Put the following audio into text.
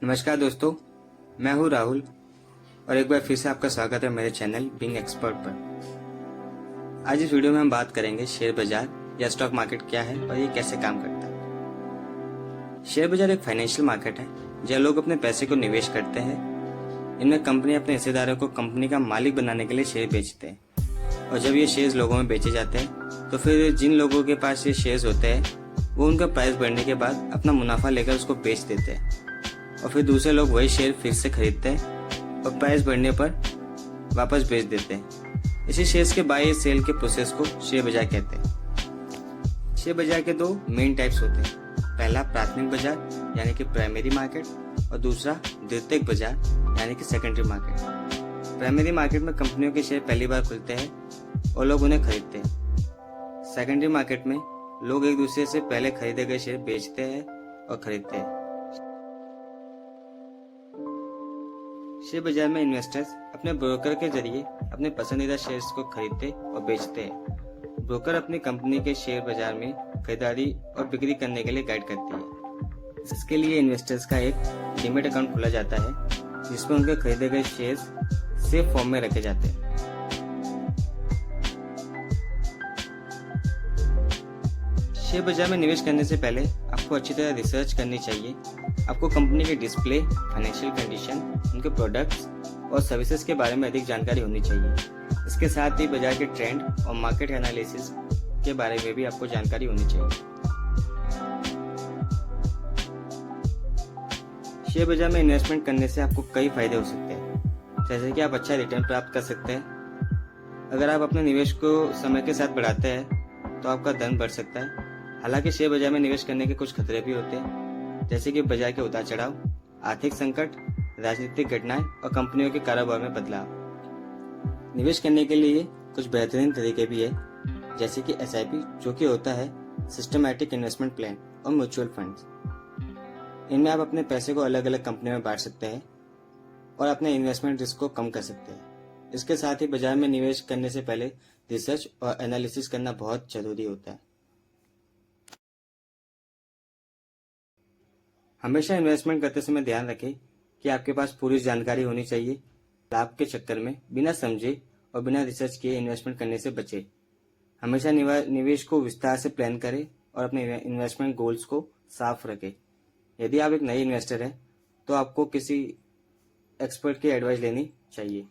नमस्कार दोस्तों, मैं हूं राहुल और एक बार फिर से आपका स्वागत है मेरे चैनल बीइंग एक्सपर्ट पर। आज इस वीडियो में हम बात करेंगे शेयर बाजार या स्टॉक मार्केट क्या है और ये कैसे काम करता है। शेयर बाजार एक फाइनेंशियल मार्केट है जहाँ लोग अपने पैसे को निवेश करते हैं। इनमें कंपनी अपने हिस्सेदारों को कंपनी का मालिक बनाने के लिए शेयर बेचते हैं और जब ये शेयर्स लोगों में बेचे जाते हैं तो फिर जिन लोगों के पास ये शेयर्स होते हैं वो उनका प्राइस बढ़ने के बाद अपना मुनाफा लेकर उसको बेच देते हैं और फिर दूसरे लोग वही शेयर फिर से खरीदते हैं और प्राइस बढ़ने पर वापस बेच देते हैं। इसी शेयर्स के बाय सेल के प्रोसेस को शेयर बाजार कहते हैं। शेयर बाजार के दो मेन टाइप्स होते हैं। पहला प्राथमिक बाजार यानी कि प्राइमरी मार्केट और दूसरा द्वितीयक बाजार यानी कि सेकेंडरी मार्केट। प्राइमरी मार्केट में कंपनियों के शेयर पहली बार खुलते हैं और लोग उन्हें खरीदते हैं। सेकेंडरी मार्केट में लोग एक दूसरे से पहले खरीदे गए शेयर बेचते हैं और खरीदते हैं। शेयर बाजार में इन्वेस्टर्स अपने ब्रोकर के जरिए अपने पसंदीदा शेयर्स को खरीदते और बेचते हैं। ब्रोकर अपनी कंपनी के शेयर बाजार में खरीदारी और बिक्री करने के लिए गाइड करती है। इसके लिए इन्वेस्टर्स का एक डीमैट अकाउंट खोला जाता है जिसमें उनके खरीदे गए शेयर्स सेफ फॉर्म में रखे जाते हैं। शेयर बाजार में निवेश करने से पहले आपको अच्छी तरह रिसर्च करनी चाहिए। आपको कंपनी के डिस्प्ले, फाइनेंशियल कंडीशन, उनके प्रोडक्ट्स और सर्विसेज के बारे में अधिक जानकारी होनी चाहिए। इसके साथ ही बाजार के ट्रेंड और मार्केट एनालिसिस के बारे में भी आपको जानकारी होनी चाहिए। शेयर बाजार में इन्वेस्टमेंट करने से आपको कई फायदे हो सकते हैं, जैसे कि आप अच्छा रिटर्न प्राप्त कर सकते हैं। अगर आप अपने निवेश को समय के साथ बढ़ाते हैं तो आपका धन बढ़ सकता है। हालांकि शेयर बाजार में निवेश करने के कुछ खतरे भी होते हैं, जैसे कि बाजार के उतार चढ़ाव, आर्थिक संकट, राजनीतिक घटनाएं और कंपनियों के कारोबार में बदलाव। निवेश करने के लिए कुछ बेहतरीन तरीके भी है, जैसे कि SIP जो कि होता है सिस्टमैटिक इन्वेस्टमेंट प्लान, और म्यूचुअल फंड्स। इनमें आप अपने पैसे को अलग अलग कंपनियों में बांट सकते हैं और अपने इन्वेस्टमेंट रिस्क को कम कर सकते हैं। इसके साथ ही बाजार में निवेश करने से पहले रिसर्च और एनालिसिस करना बहुत जरूरी होता है। हमेशा इन्वेस्टमेंट करते समय ध्यान रखें कि आपके पास पूरी जानकारी होनी चाहिए। लाभ के चक्कर में बिना समझे और बिना रिसर्च किए इन्वेस्टमेंट करने से बचें। हमेशा निवेश को विस्तार से प्लान करें और अपने इन्वेस्टमेंट गोल्स को साफ रखें। यदि आप एक नए इन्वेस्टर हैं तो आपको किसी एक्सपर्ट की एडवाइस लेनी चाहिए।